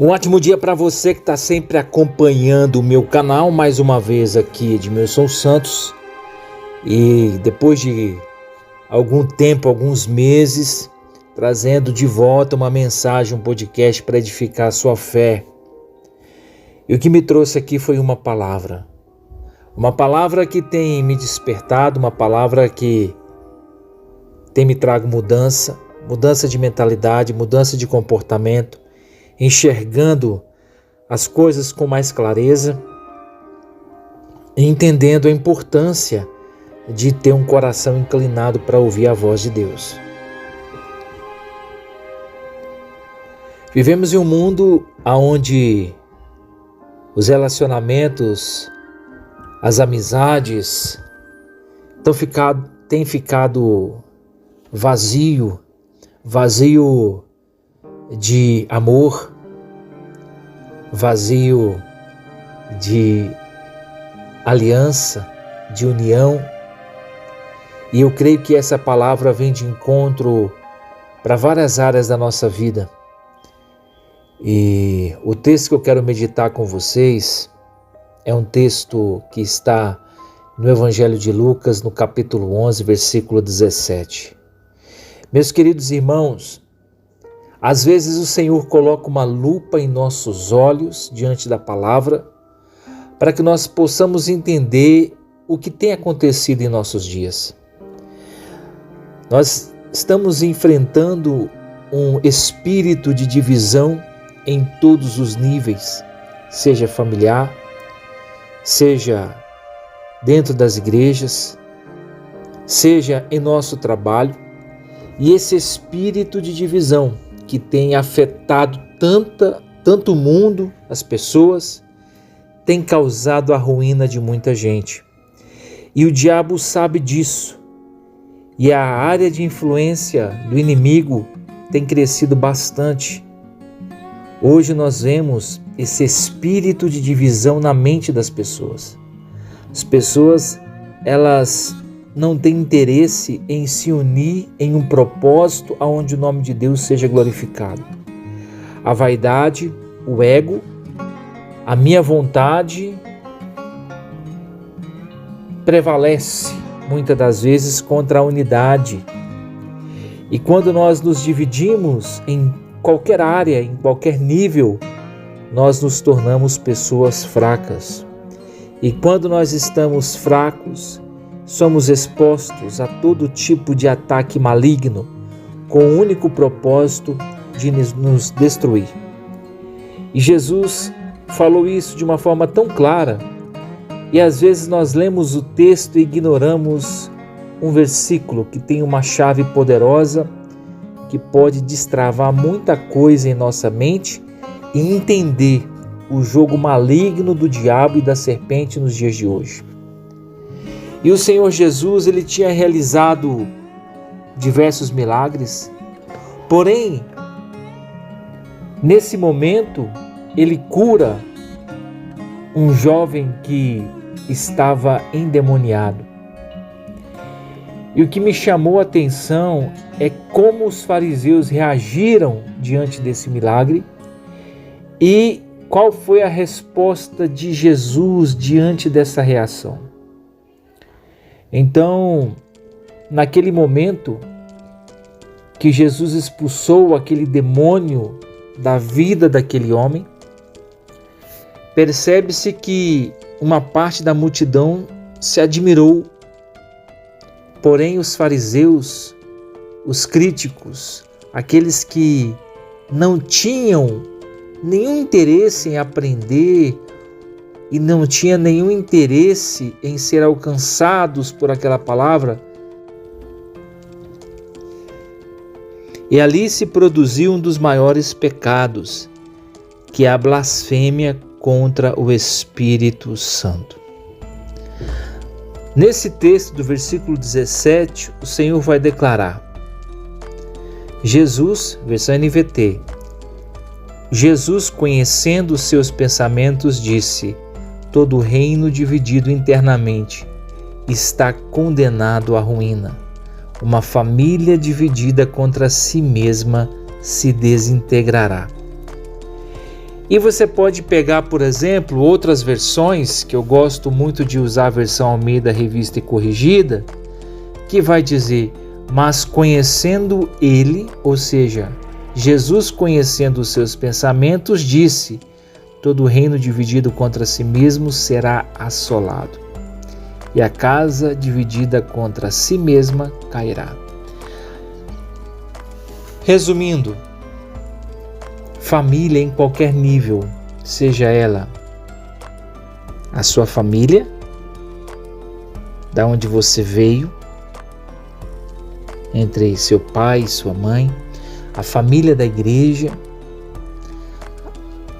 Um ótimo dia para você que está sempre acompanhando o meu canal. Mais uma vez aqui, Edmilson Santos. E depois de algum tempo, alguns meses, trazendo de volta uma mensagem, um podcast para edificar a sua fé. E o que me trouxe aqui foi uma palavra que tem me despertado, uma palavra que tem me trago mudança de mentalidade, mudança de comportamento, enxergando as coisas com mais clareza e entendendo a importância de ter um coração inclinado para ouvir a voz de Deus. Vivemos em um mundo onde os relacionamentos, as amizades têm ficado vazio de amor, vazio de aliança, de união. E eu creio que essa palavra vem de encontro para várias áreas da nossa vida. E o texto que eu quero meditar com vocês é um texto que está no Evangelho de Lucas, no capítulo 11, versículo 17. Meus queridos irmãos, às vezes o Senhor coloca uma lupa em nossos olhos diante da palavra para que nós possamos entender o que tem acontecido em nossos dias. Nós estamos enfrentando um espírito de divisão em todos os níveis, seja familiar, seja dentro das igrejas, seja em nosso trabalho. E esse espírito de divisão que tem afetado tanto o mundo, as pessoas, tem causado a ruína de muita gente. E o diabo sabe disso. E a área de influência do inimigo tem crescido bastante. Hoje nós vemos esse espírito de divisão na mente das pessoas. As pessoas, elas não têm interesse em se unir em um propósito onde o nome de Deus seja glorificado. A vaidade, o ego, a minha vontade prevalece muitas das vezes contra a unidade. E quando nós nos dividimos em qualquer área, em qualquer nível, nós nos tornamos pessoas fracas. E quando nós estamos fracos, somos expostos a todo tipo de ataque maligno, com o único propósito de nos destruir. E Jesus falou isso de uma forma tão clara, e às vezes nós lemos o texto e ignoramos um versículo que tem uma chave poderosa que pode destravar muita coisa em nossa mente e entender o jogo maligno do diabo e da serpente nos dias de hoje. E o Senhor Jesus, ele tinha realizado diversos milagres, porém, nesse momento, ele cura um jovem que estava endemoniado. E o que me chamou a atenção é como os fariseus reagiram diante desse milagre e qual foi a resposta de Jesus diante dessa reação. Então, naquele momento que Jesus expulsou aquele demônio da vida daquele homem, percebe-se que uma parte da multidão se admirou. Porém, os fariseus, os críticos, aqueles que não tinham nenhum interesse em aprender e não tinham nenhum interesse em ser alcançados por aquela palavra, e ali se produziu um dos maiores pecados, que é a blasfêmia contra o Espírito Santo. Nesse texto do versículo 17, o Senhor vai declarar: Jesus, versão NVT, Jesus, conhecendo os seus pensamentos, disse: todo reino dividido internamente está condenado à ruína. Uma família dividida contra si mesma se desintegrará. E você pode pegar, por exemplo, outras versões, que eu gosto muito de usar a versão Almeida Revista e Corrigida, que vai dizer: mas conhecendo ele, ou seja, Jesus conhecendo os seus pensamentos, disse: todo reino dividido contra si mesmo será assolado, e a casa dividida contra si mesma cairá. Resumindo, família em qualquer nível, seja ela a sua família, da onde você veio, entre seu pai e sua mãe, a família da igreja,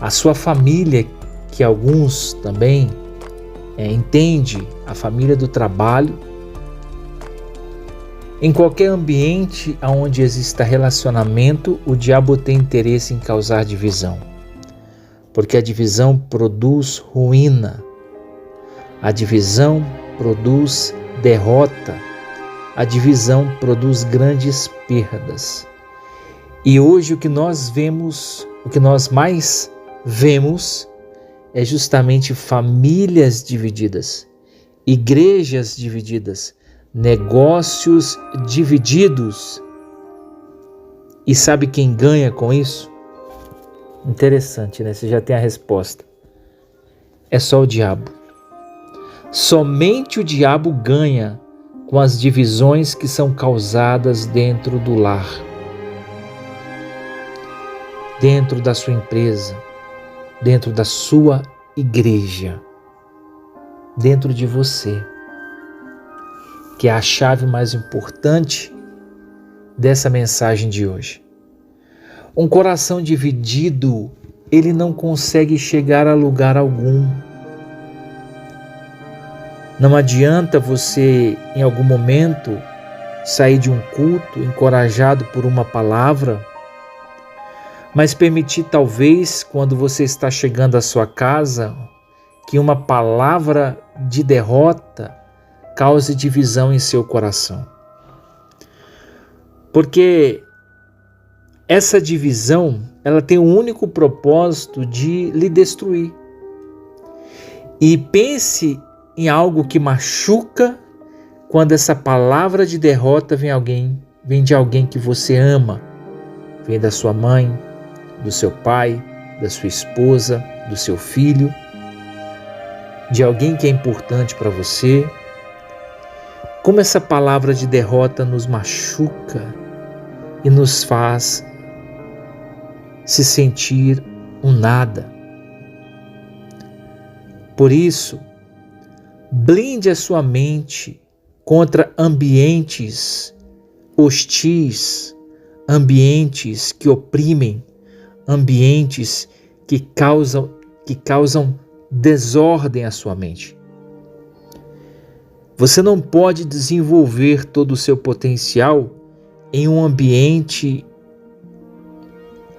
a sua família, que alguns também entendem, a família do trabalho. Em qualquer ambiente onde exista relacionamento, o diabo tem interesse em causar divisão, porque a divisão produz ruína, a divisão produz derrota, a divisão produz grandes perdas. E hoje o que nós mais vemos é justamente famílias divididas, igrejas divididas, negócios divididos. E sabe quem ganha com isso? Interessante, né? Você já tem a resposta. É só o diabo. Somente o diabo ganha com as divisões que são causadas dentro do lar, dentro da sua empresa, dentro da sua igreja, dentro de você, que é a chave mais importante dessa mensagem de hoje. Um coração dividido, ele não consegue chegar a lugar algum. Não adianta você, em algum momento, sair de um culto encorajado por uma palavra, mas permitir talvez, quando você está chegando à sua casa, que uma palavra de derrota cause divisão em seu coração. Porque essa divisão, ela tem o único propósito de lhe destruir. E pense em algo que machuca quando essa palavra de derrota vem de alguém que você ama, vem da sua mãe, do seu pai, da sua esposa, do seu filho, de alguém que é importante para você. Como essa palavra de derrota nos machuca e nos faz se sentir um nada. Por isso, blinde a sua mente contra ambientes hostis, ambientes que oprimem, ambientes que causam desordem à sua mente. Você não pode desenvolver todo o seu potencial em um ambiente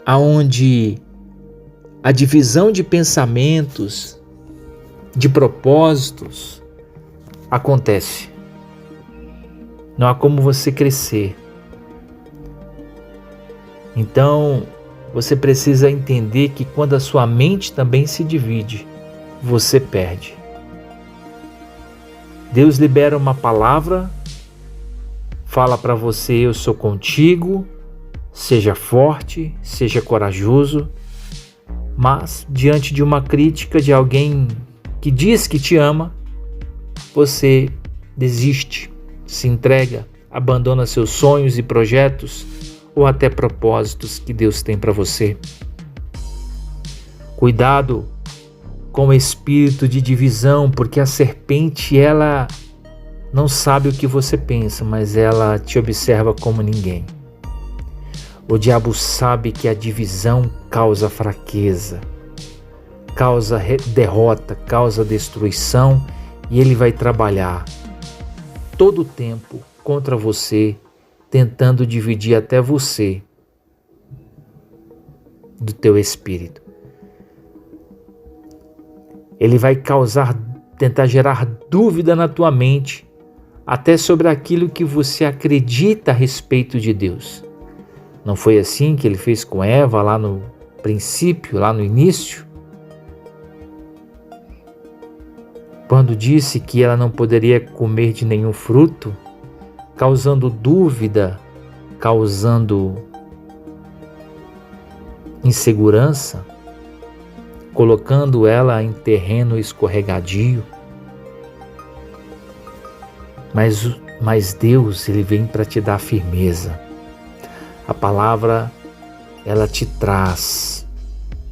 onde a divisão de pensamentos, de propósitos, acontece. Não há como você crescer. Então, você precisa entender que quando a sua mente também se divide, você perde. Deus libera uma palavra, fala para você: eu sou contigo, seja forte, seja corajoso. Mas, diante de uma crítica de alguém que diz que te ama, você desiste, se entrega, abandona seus sonhos e projetos ou até propósitos que Deus tem para você. Cuidado com o espírito de divisão, porque a serpente, ela não sabe o que você pensa, mas ela te observa como ninguém. O diabo sabe que a divisão causa fraqueza, causa derrota, causa destruição, e ele vai trabalhar todo o tempo contra você, tentando dividir até você do teu espírito. Ele vai tentar gerar dúvida na tua mente, até sobre aquilo que você acredita a respeito de Deus. Não foi assim que ele fez com Eva lá no princípio, lá no início, quando disse que ela não poderia comer de nenhum fruto, causando dúvida, causando insegurança, colocando ela em terreno escorregadio. Mas Deus, Ele vem para te dar firmeza. A palavra, ela te traz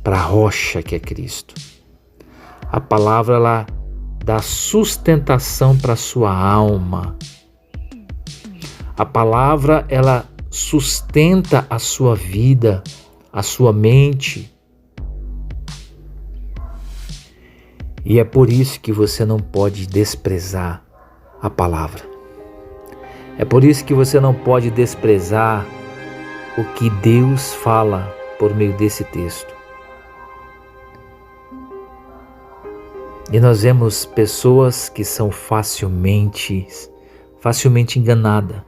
para a rocha que é Cristo. A palavra, ela dá sustentação para a sua alma. A palavra, ela sustenta a sua vida, a sua mente. E é por isso que você não pode desprezar a palavra. É por isso que você não pode desprezar o que Deus fala por meio desse texto. E nós vemos pessoas que são facilmente enganadas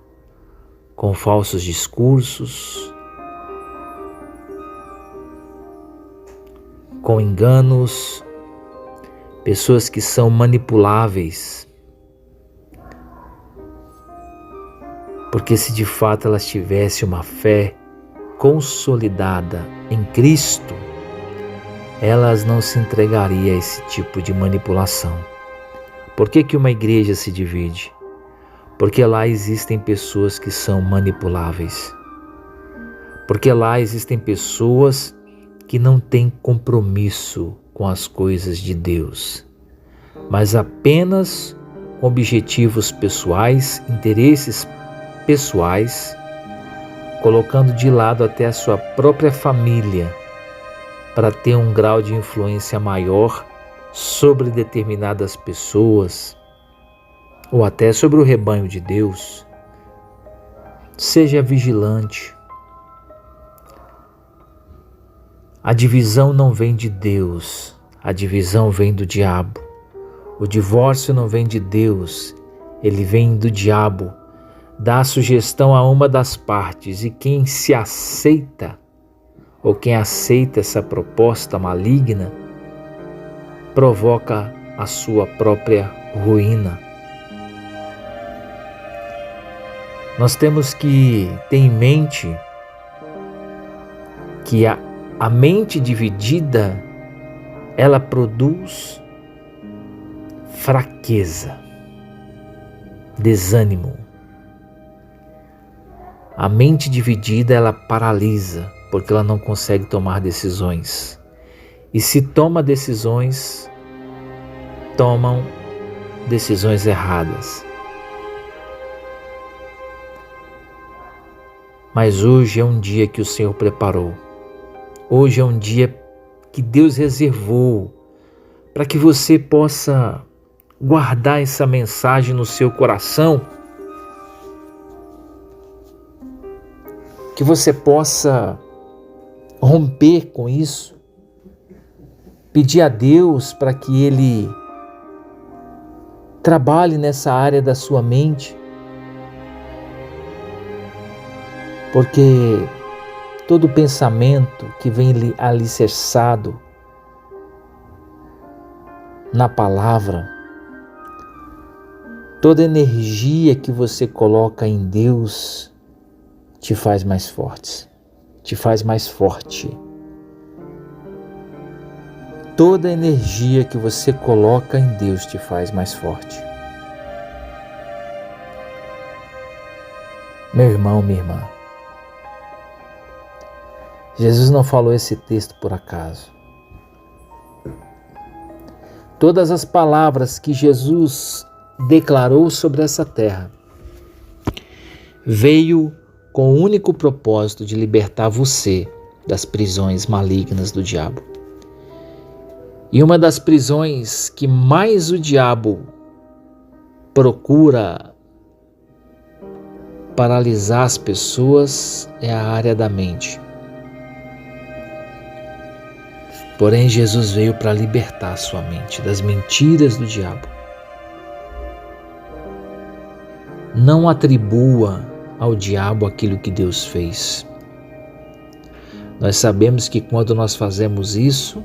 com falsos discursos, com enganos, pessoas que são manipuláveis. Porque se de fato elas tivessem uma fé consolidada em Cristo, elas não se entregariam a esse tipo de manipulação. Por que uma igreja se divide? Porque lá existem pessoas que são manipuláveis. Porque lá existem pessoas que não têm compromisso com as coisas de Deus, mas apenas com objetivos pessoais, interesses pessoais, colocando de lado até a sua própria família para ter um grau de influência maior sobre determinadas pessoas ou até sobre o rebanho de Deus. Seja vigilante. A divisão não vem de Deus, a divisão vem do diabo. O divórcio não vem de Deus, ele vem do diabo. Dá sugestão a uma das partes, e quem se aceita, ou quem aceita essa proposta maligna, provoca a sua própria ruína. Nós temos que ter em mente que a mente dividida, ela produz fraqueza, desânimo. A mente dividida, ela paralisa, porque ela não consegue tomar decisões. E se toma decisões, tomam decisões erradas. Mas hoje é um dia que o Senhor preparou. Hoje é um dia que Deus reservou para que você possa guardar essa mensagem no seu coração, que você possa romper com isso, pedir a Deus para que Ele trabalhe nessa área da sua mente, porque todo pensamento que vem alicerçado na palavra, toda energia que você coloca em Deus te faz mais forte, te faz mais forte. Toda energia que você coloca em Deus te faz mais forte. Meu irmão, minha irmã, Jesus não falou esse texto por acaso. Todas as palavras que Jesus declarou sobre essa terra veio com o único propósito de libertar você das prisões malignas do diabo. E uma das prisões que mais o diabo procura paralisar as pessoas é a área da mente. Porém, Jesus veio para libertar a sua mente das mentiras do diabo. Não atribua ao diabo aquilo que Deus fez. Nós sabemos que quando nós fazemos isso,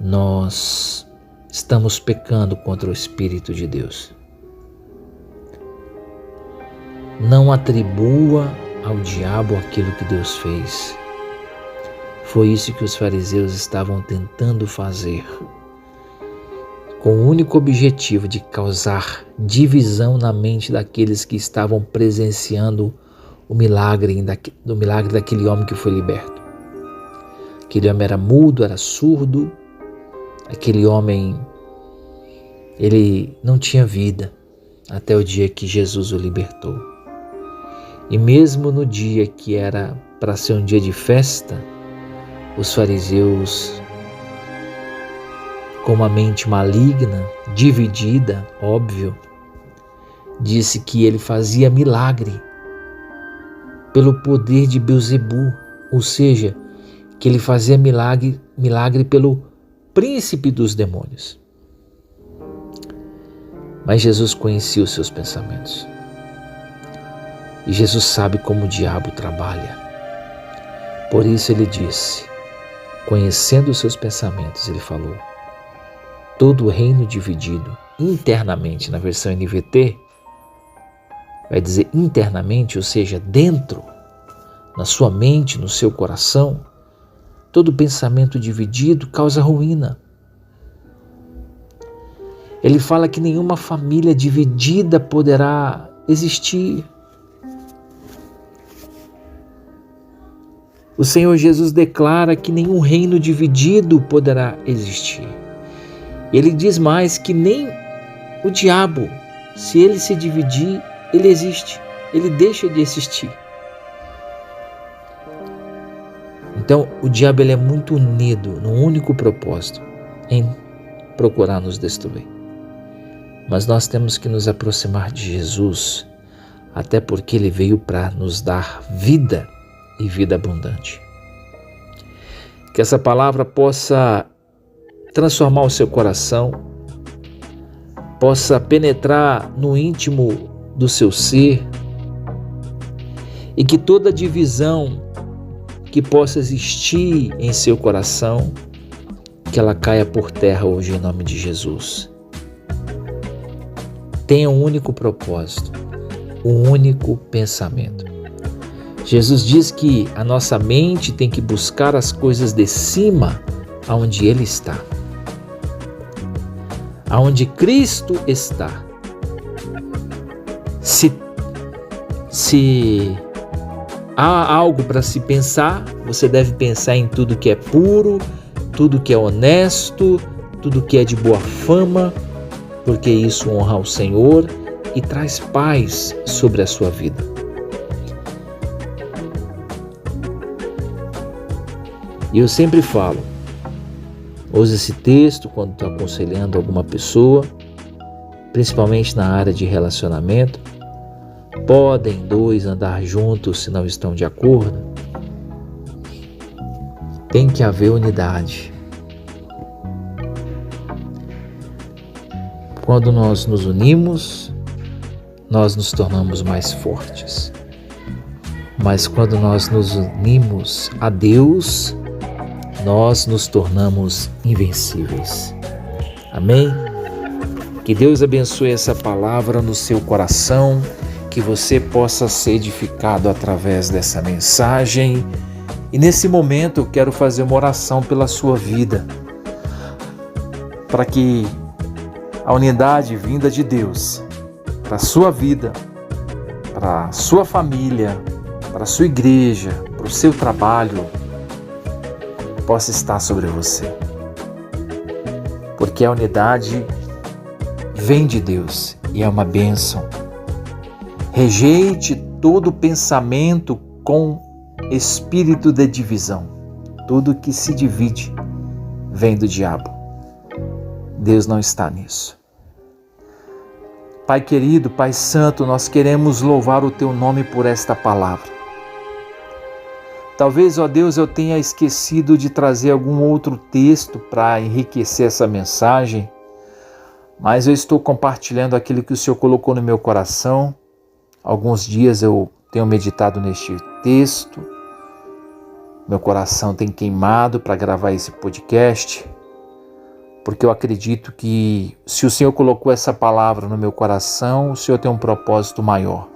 nós estamos pecando contra o Espírito de Deus. Não atribua ao diabo aquilo que Deus fez. Foi isso que os fariseus estavam tentando fazer, com o único objetivo de causar divisão na mente daqueles que estavam presenciando o milagre daquele homem que foi liberto. Aquele homem era mudo, era surdo, aquele homem, ele não tinha vida até o dia que Jesus o libertou. E mesmo no dia que era para ser um dia de festa, os fariseus, com uma mente maligna, dividida, óbvio, disse que ele fazia milagre pelo poder de Belzebu, ou seja, que ele fazia milagre pelo príncipe dos demônios. Mas Jesus conhecia os seus pensamentos. E Jesus sabe como o diabo trabalha. Por isso ele disse, conhecendo os seus pensamentos, ele falou: todo reino dividido internamente, na versão NVT, vai dizer internamente, ou seja, dentro, na sua mente, no seu coração, todo pensamento dividido causa ruína. Ele fala que nenhuma família dividida poderá existir. O Senhor Jesus declara que nenhum reino dividido poderá existir. Ele diz mais que nem o diabo, se ele se dividir, ele existe, ele deixa de existir. Então, o diabo ele é muito unido num único propósito, em procurar nos destruir. Mas nós temos que nos aproximar de Jesus, até porque ele veio para nos dar vida e vida abundante. Que essa palavra possa transformar o seu coração, possa penetrar no íntimo do seu ser e que toda divisão que possa existir em seu coração, que ela caia por terra hoje em nome de Jesus. Tenha um único propósito, um único pensamento. Jesus diz que a nossa mente tem que buscar as coisas de cima, aonde Ele está. Aonde Cristo está. Se há algo para se pensar, você deve pensar em tudo que é puro, tudo que é honesto, tudo que é de boa fama, porque isso honra ao Senhor e traz paz sobre a sua vida. E eu sempre falo, use esse texto quando estou aconselhando alguma pessoa, principalmente na área de relacionamento. Podem dois andar juntos se não estão de acordo? Tem que haver unidade. Quando nós nos unimos, nós nos tornamos mais fortes. Mas quando nós nos unimos a Deus, nós nos tornamos invencíveis. Amém? Que Deus abençoe essa palavra no seu coração, que você possa ser edificado através dessa mensagem. E nesse momento eu quero fazer uma oração pela sua vida, para que a unidade vinda de Deus para a sua vida, para a sua família, para a sua igreja, para o seu trabalho, possa estar sobre você. Porque a unidade vem de Deus e é uma bênção. Rejeite todo pensamento com espírito de divisão. Tudo que se divide vem do diabo. Deus não está nisso. Pai querido, Pai santo, nós queremos louvar o teu nome por esta palavra. Talvez, ó Deus, eu tenha esquecido de trazer algum outro texto para enriquecer essa mensagem, mas eu estou compartilhando aquilo que o Senhor colocou no meu coração. Alguns dias eu tenho meditado neste texto Meu coração tem queimado para gravar esse podcast, porque eu acredito que se o Senhor colocou essa palavra no meu coração, o Senhor tem um propósito maior.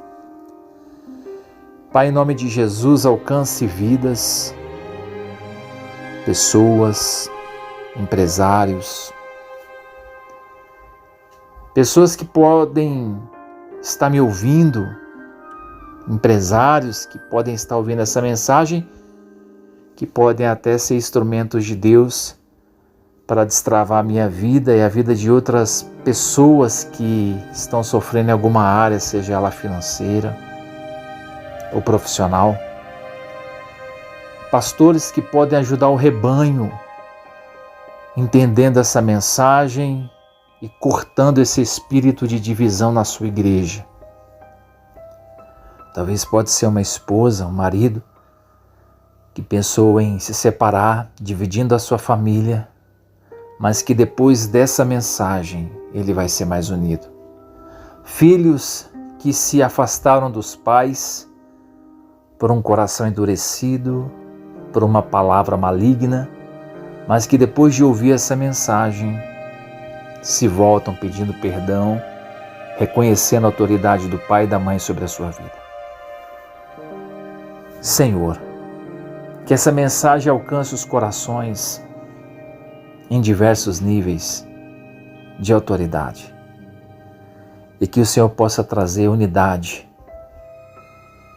Pai, em nome de Jesus, alcance vidas, pessoas, empresários, pessoas que podem estar me ouvindo, empresários que podem estar ouvindo essa mensagem, que podem até ser instrumentos de Deus para destravar a minha vida e a vida de outras pessoas que estão sofrendo em alguma área, seja ela financeira ou profissional. Pastores que podem ajudar o rebanho, entendendo essa mensagem e cortando esse espírito de divisão na sua igreja. Talvez pode ser uma esposa, um marido, que pensou em se separar, dividindo a sua família, mas que depois dessa mensagem ele vai ser mais unido. Filhos que se afastaram dos pais por um coração endurecido, por uma palavra maligna, mas que depois de ouvir essa mensagem se voltam pedindo perdão, reconhecendo a autoridade do pai e da mãe sobre a sua vida. Senhor, que essa mensagem alcance os corações em diversos níveis de autoridade e que o Senhor possa trazer unidade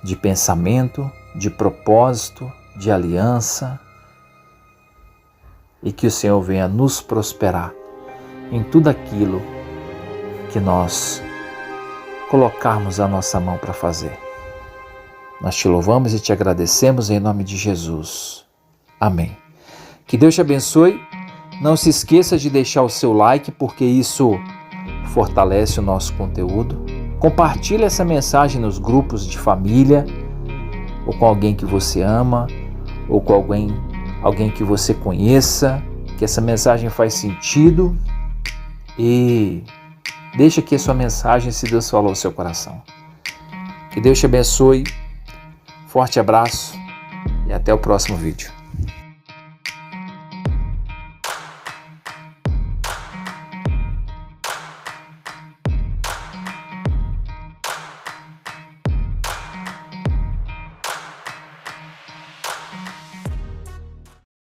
de pensamento, de propósito, de aliança e que o Senhor venha nos prosperar em tudo aquilo que nós colocarmos a nossa mão para fazer. Nós te louvamos e te agradecemos em nome de Jesus. Amém. Que Deus te abençoe. Não se esqueça de deixar o seu like, porque isso fortalece o nosso conteúdo. Compartilhe essa mensagem nos grupos de família, ou com alguém que você ama, ou com alguém que você conheça, que essa mensagem faz sentido, e deixa aqui a sua mensagem se Deus falou ao seu coração. Que Deus te abençoe, forte abraço e até o próximo vídeo.